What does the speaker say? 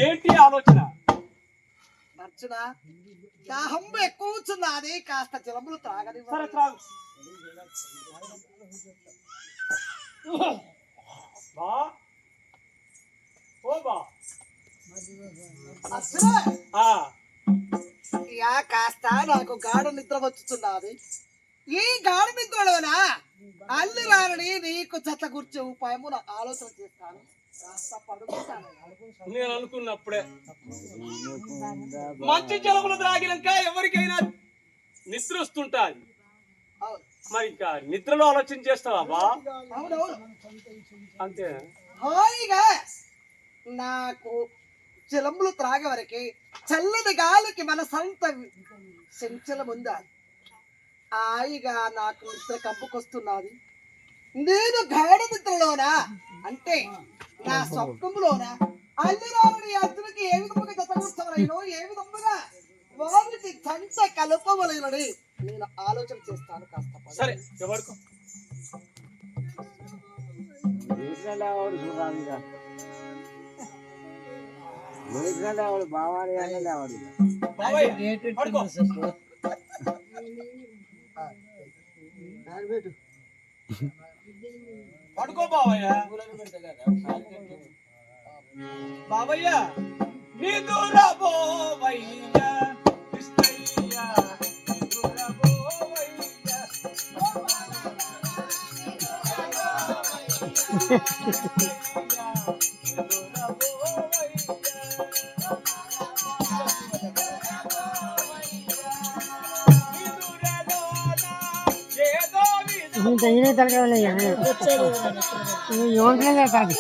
ఏంటి ఆలోచన? నచ్చున దాహం ఎక్కువ కూర్చున్నది, కాస్త జలములు తాగని. సరే త్రాగు. బా ఓ బా యా కాస్త నాకు గాఢ నిద్ర వచ్చుతున్నది. ఈ గాఢ నిద్రలోన అల్లు రాని నీకు చెత్త కూర్చే ఉపాయము నా ఆలోచన చేస్తాను. కాస్త పడుకుంటాను. నేను అనుకున్నప్పుడే మంచి జలములు త్రాగినాక ఎవరికైనా నిద్ర వస్తుంటాది. మరి ఇంకా నిద్రలో ఆలోచన చేస్తావా బా? అంతే. హాయిగా నాకు జలములు త్రాగే వరకే చల్లని గాలికి మన సంత సంచలం ఉందా. హాయిగా నాకు నిద్ర కంపుకొస్తున్నది. నేను గాఢ నిద్రలోనా అంటే నా స్వప్నములోనా అల్లురాని అతనికి ఏ విధముగా జతకూర్చవలేనో, ఏ విధముగా వారికి సంత కలుపవలేనని నేను ఆలోచన చేస్తాను. కాస్త సరే ఎవరికో పడుకో బావయ్య. బాబయ్య నిదుర పోవయ్య కృష్ణయ్య నిదుర పోవయ్య. तहीने तल के वाले हैं योन के लिए काट